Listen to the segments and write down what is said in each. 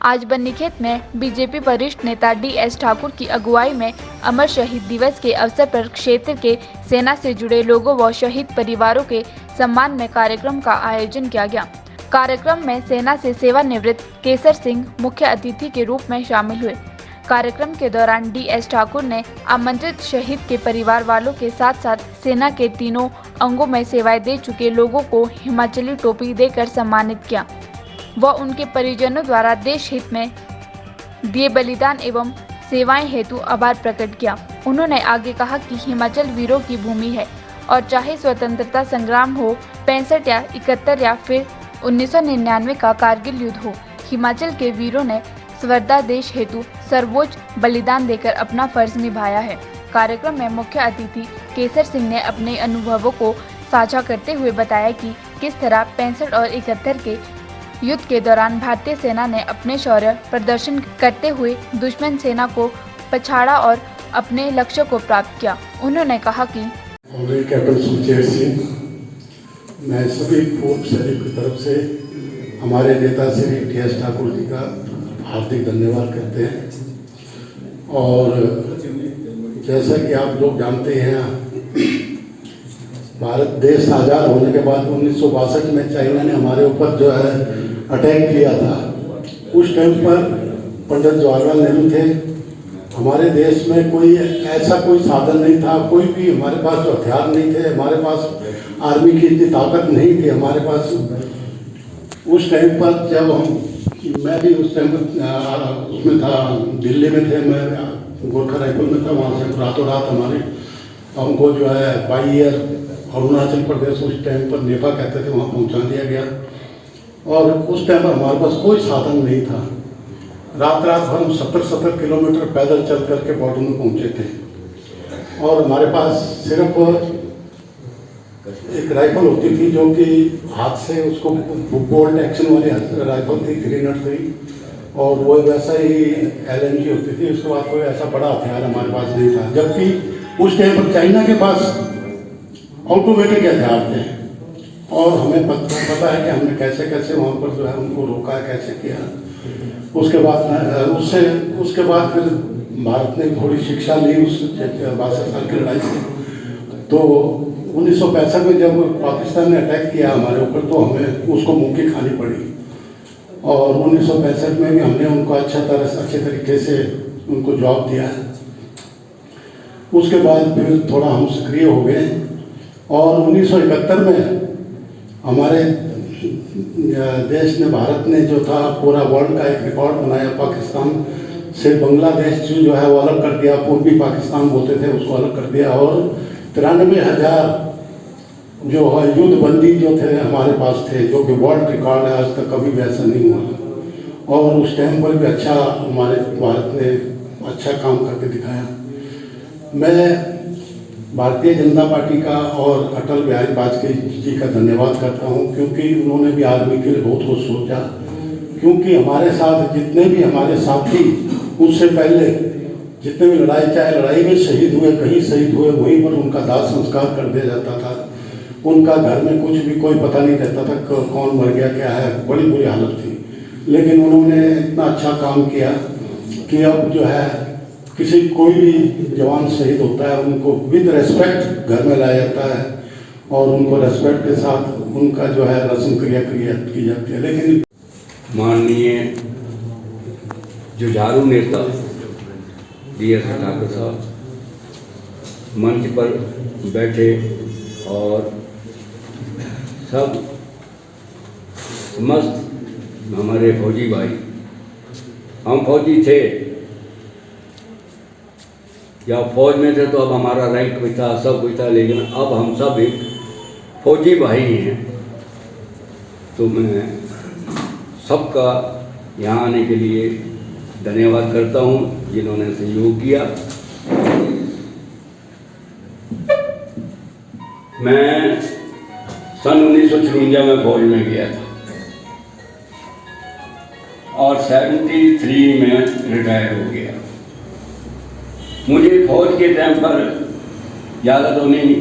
आज बन्नीखेत में बीजेपी वरिष्ठ नेता डी.एस. ठाकुर की अगुवाई में अमर शहीद दिवस के अवसर पर क्षेत्र के सेना से जुड़े लोगों व शहीद परिवारों के सम्मान में कार्यक्रम का आयोजन किया गया। कार्यक्रम में सेना से सेवानिवृत्त केसर सिंह मुख्य अतिथि के रूप में शामिल हुए। कार्यक्रम के दौरान डी.एस. ठाकुर ने आमंत्रित शहीद के परिवार वालों के साथ साथ सेना के तीनों अंगों में सेवाएं दे चुके लोगों को हिमाचली टोपी देकर सम्मानित किया व उनके परिजनों द्वारा देश हित में दिए बलिदान एवं सेवाएं हेतु आभार प्रकट किया। उन्होंने आगे कहा कि हिमाचल वीरों की भूमि है और चाहे स्वतंत्रता संग्राम हो 65 या 71 या फिर 1999 का कारगिल युद्ध हो, हिमाचल के वीरों ने स्वतंत्रता देश हेतु सर्वोच्च बलिदान देकर अपना फर्ज निभाया है। कार्यक्रम में मुख्य अतिथि केसर सिंह ने अपने अनुभवों को साझा करते हुए बताया कि किस तरह 65 और 71 के युद्ध के दौरान भारतीय सेना ने अपने शौर्य प्रदर्शन करते हुए दुश्मन सेना को पछाड़ा और अपने लक्ष्य को प्राप्त किया। उन्होंने कहा कि कैप्टन सुखचैन सिंह, मैं सभी पूर्व सैनिक की तरफ से हमारे नेता श्री डी.एस. ठाकुर जी का हार्दिक धन्यवाद करते हैं। और जैसा कि आप लोग जानते हैं, भारत देश आज़ाद होने के बाद 1962 में चाइना ने हमारे ऊपर जो है अटैक किया था। उस टाइम पर पंडित जवाहरलाल नेहरू थे। हमारे देश में कोई ऐसा कोई साधन नहीं था, कोई भी हमारे पास हथियार नहीं थे, हमारे पास आर्मी की इतनी ताकत नहीं थी हमारे पास। उस टाइम पर जब मैं भी उस टाइम उसमें था, दिल्ली में थे, मैं गोरखा राइफल में था। वहाँ से रातों रात हमको जो है बाई एयर अरुणाचल प्रदेश, उस टाइम पर नेपा कहते थे, वहाँ पहुँचा दिया गया। और उस टाइम पर हमारे पास कोई साधन नहीं था। रात हम 70 किलोमीटर पैदल चल करके बॉर्डर में पहुँचे थे। और हमारे पास सिर्फ एक राइफल होती थी जो कि हाथ से उसको बोल्ट एक्शन वाली राइफल थी, 303, और वो वैसा ही LMG होती थी। उसके बाद कोई ऐसा बड़ा हथियार हमारे पास नहीं था। जबकि उस टाइम पर चाइना के पास ऑटोमेटिक हथियार थे। और हमें पता है कि हमने कैसे कैसे वहाँ पर जो है उनको रोका, कैसे किया। उसके बाद फिर भारत ने थोड़ी शिक्षा ली उस 62 साल की लड़ाई से। तो 1965 में जब पाकिस्तान ने अटैक किया हमारे ऊपर, तो हमें उसको मुक्की खानी पड़ी। और 1965 में भी हमने उनको अच्छे तरीके से उनको जवाब दिया। उसके बाद फिर थोड़ा हम सक्रिय हो गए। और 1971 में हमारे देश ने, भारत ने जो था पूरा वर्ल्ड का एक रिकॉर्ड बनाया। पाकिस्तान से बांग्लादेश जो है वो अलग कर दिया, पूर्वी पाकिस्तान बोलते थे, उसको अलग कर दिया। और 93,000 जो है युद्धबंदी जो थे हमारे पास थे, जो कि वर्ल्ड रिकॉर्ड है, आज तक कभी भी ऐसा नहीं हुआ। और उस टाइम पर भी अच्छा हमारे भारत ने अच्छा काम करके दिखाया। मैं भारतीय जनता पार्टी का और अटल बिहारी वाजपेयी जी का धन्यवाद करता हूं, क्योंकि उन्होंने भी आर्मी के लिए बहुत कुछ सोचा। क्योंकि हमारे साथ जितने भी हमारे साथी उससे पहले जितने भी चाहे लड़ाई में शहीद हुए, कहीं शहीद हुए, वहीं पर उनका दाह संस्कार कर दिया जाता था। उनका घर में कुछ भी कोई पता नहीं रहता था कौन मर गया, क्या है, बड़ी बुरी हालत थी। लेकिन उन्होंने इतना अच्छा काम किया कि अब जो है कोई भी जवान शहीद होता है, उनको विद रेस्पेक्ट घर में लाया जाता है और उनको रेस्पेक्ट के साथ उनका जो है रस्म क्रिया की जाती है। लेकिन माननीय जुझारू नेता डी.एस. ठाकुर साहब मंच पर बैठे और सब समस्त हमारे फौजी भाई, हम फौजी थे या फौज में थे तो अब हमारा रैंक भी था, सब कुछ था, लेकिन अब हम सब एक फौजी भाई हैं। तो मैं सबका यहाँ आने के लिए धन्यवाद करता हूँ जिन्होंने सहयोग किया। मैं सन 1953 में फौज में गया था और 73 में रिटायर हो गया। मुझे फौज के टाइम पर ज़्यादा तो नहीं,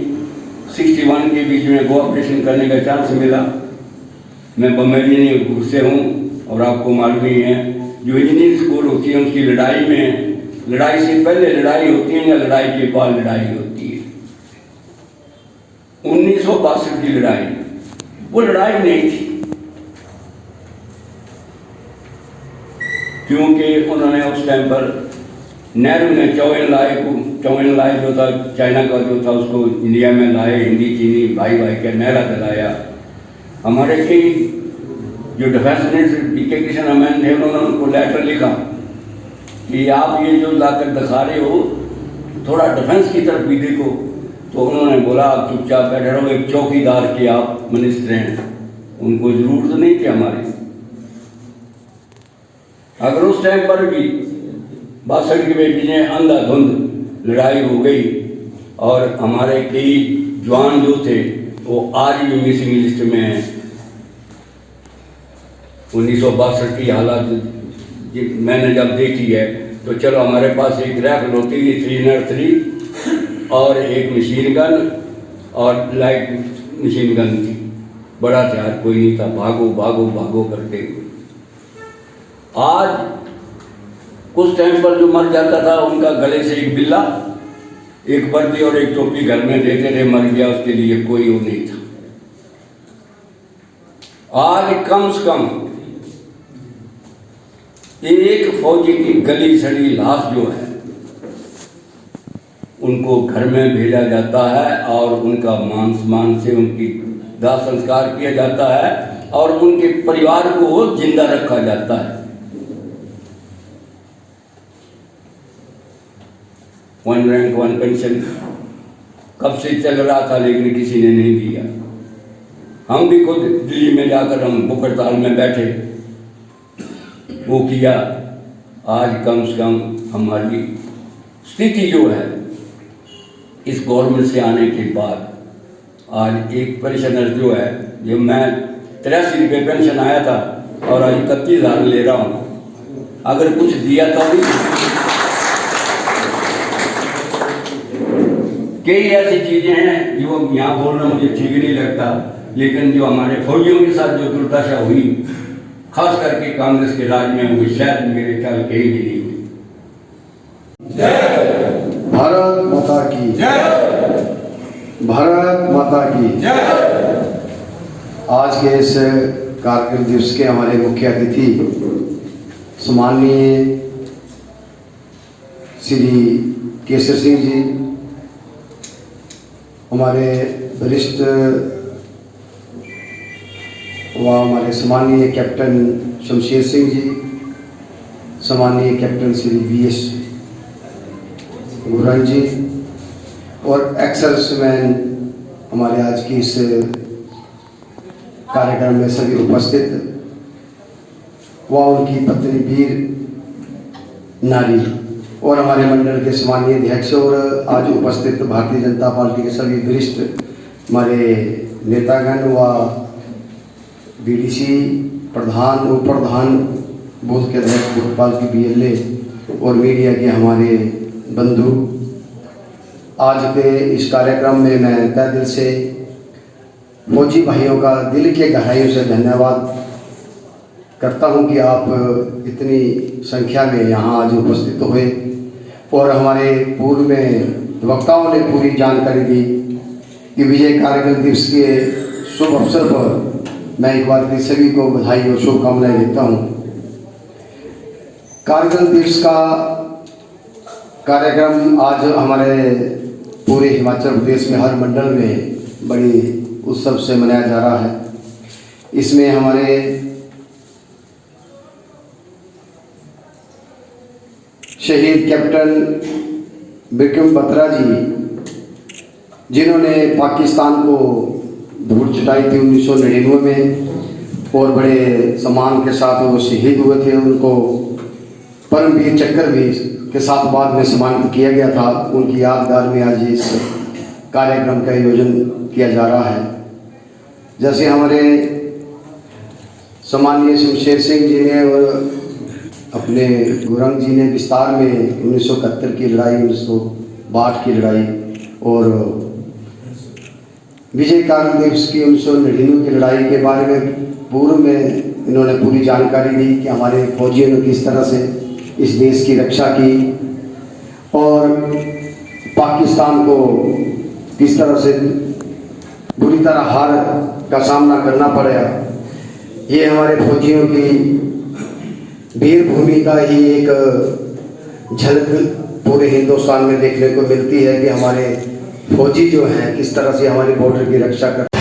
61 के बीच में गो ऑपरेशन करने का चांस मिला। मैं बमेली से हूँ और आपको मालूम ही है जो इंजीनियरिंग स्कूल होती है उसकी लड़ाई में, लड़ाई से पहले लड़ाई होती है या लड़ाई के बाद लड़ाई होती है। 1962 की लड़ाई, वो लड़ाई नहीं थी, क्योंकि उन्होंने उस टाइम पर नेहरू ने चौवन लाई जो था चाइना का जो था उसको इंडिया में लाए, हिंदी चीनी भाई भाई का नारा चलाया। हमारे कई जो डिफेंस मिनिस्टर पीके किशन अमैन थे उन्होंने उनको लेटर लिखा कि आप ये जो लाकर दिखा रहे हो थोड़ा डिफेंस की तरफ भी देखो। तो उन्होंने बोला आप चुपचाप बैठे रहो, एक चौकीदार के आप मिनिस्टर हैं, उनको जरूरत नहीं थी हमारी। अगर उस टाइम पर भी 62 के बीच अंधाधुंध लड़ाई हो गई और हमारे कई जवान जो थे वो आज भी मिसिंग लिस्ट में हैं। 1962 की हालत मैंने जब देखी है तो चलो हमारे पास एक राइफल होती थी 303 और एक मशीन गन और लाइट मशीन गन थी, बड़ा हथियार कोई नहीं था, भागो भागो भागो करते हुए। आज कुछ टाइम पर जो मर जाता था उनका गले से एक बिल्ला, एक वर्दी और एक टोपी घर में देते थे, मर गया, उसके लिए कोई वो नहीं था। आज कम से कम एक फौजी की गली सड़ी लाश जो है उनको घर में भेजा जाता है और उनका मान सम्मान से उनकी दाह संस्कार किया जाता है और उनके परिवार को जिंदा रखा जाता है। 1 रैंक 1 पेंशन कब से चल रहा था लेकिन किसी ने नहीं दिया। हम भी खुद दिल्ली में जाकर हम भूख हड़ताल में बैठे, वो किया। आज कम से कम हमारी स्थिति जो है इस गवर्नमेंट से आने के बाद, आज एक पेंशनर जो है, जो मैं 83 रुपये पेंशन आया था और आज 31,000 ले रहा हूँ, अगर कुछ दिया तो भी कई ऐसी चीज़ें हैं जो यहाँ बोलना मुझे ठीक नहीं लगता, लेकिन जो हमारे फौजियों के साथ जो दुर्दशा हुई खास करके कांग्रेस के राज में हुई, शायद मेरे ख्याल कहीं भी नहीं हुई। भारत माता की जय, भारत माता की जय। आज के इस कारगिल दिवस के हमारे मुख्य अतिथि सम्माननीय श्री केसर सिंह जी, हमारे वरिष्ठ व हमारे सम्माननीय कैप्टन शमशेर सिंह जी, सम्माननीय कैप्टन श्री VS गुरन जी और एक्स-सर्विसमैन हमारे आज की इस कार्यक्रम में सभी उपस्थित व उनकी पत्नी वीर नारी और हमारे मंडल के सम्माननीय अध्यक्ष और आज उपस्थित भारतीय जनता पार्टी के सभी वरिष्ठ हमारे नेतागण व BDC प्रधान, उप प्रधान, बूथ के अध्यक्ष, भोपाल की BLA और मीडिया के हमारे बंधु, आज के इस कार्यक्रम में मैं तहे दिल से फौजी भाइयों का दिल के गहराइयों से धन्यवाद करता हूं कि आप इतनी संख्या में यहाँ आज उपस्थित हुए और हमारे पूर्व में वक्ताओं ने पूरी जानकारी दी कि विजय कारगिल दिवस के शुभ अवसर पर मैं एक बार फिर सभी को बधाई और शुभकामनाएं देता हूँ। कारगिल दिवस का कार्यक्रम आज हमारे पूरे हिमाचल प्रदेश में हर मंडल में बड़ी उत्सव से मनाया जा रहा है। इसमें हमारे शहीद कैप्टन विक्रम बत्रा जी, जिन्होंने पाकिस्तान को धूल चटाई थी 1999 में और बड़े सम्मान के साथ वो शहीद हुए थे, उनको परमवीर चक्र भी के साथ बाद में सम्मानित किया गया था। उनकी यादगार में आज इस कार्यक्रम का आयोजन किया जा रहा है। जैसे हमारे सम्माननीय शमशेर सिंह जी ने और अपने गुरंग जी ने विस्तार में 1971 की लड़ाई, 1962 की लड़ाई और विजय कारगिल दिवस की 1999 की लड़ाई के बारे में पूर्व में इन्होंने पूरी जानकारी दी कि हमारे फौजियों ने किस तरह से इस देश की रक्षा की और पाकिस्तान को किस तरह से बुरी तरह हार का सामना करना पड़ा। ये हमारे फौजियों की वीर भूमि का ही एक झलक पूरे हिंदुस्तान में देखने को मिलती है कि हमारे फौजी जो हैं किस तरह से हमारे बॉर्डर की रक्षा कर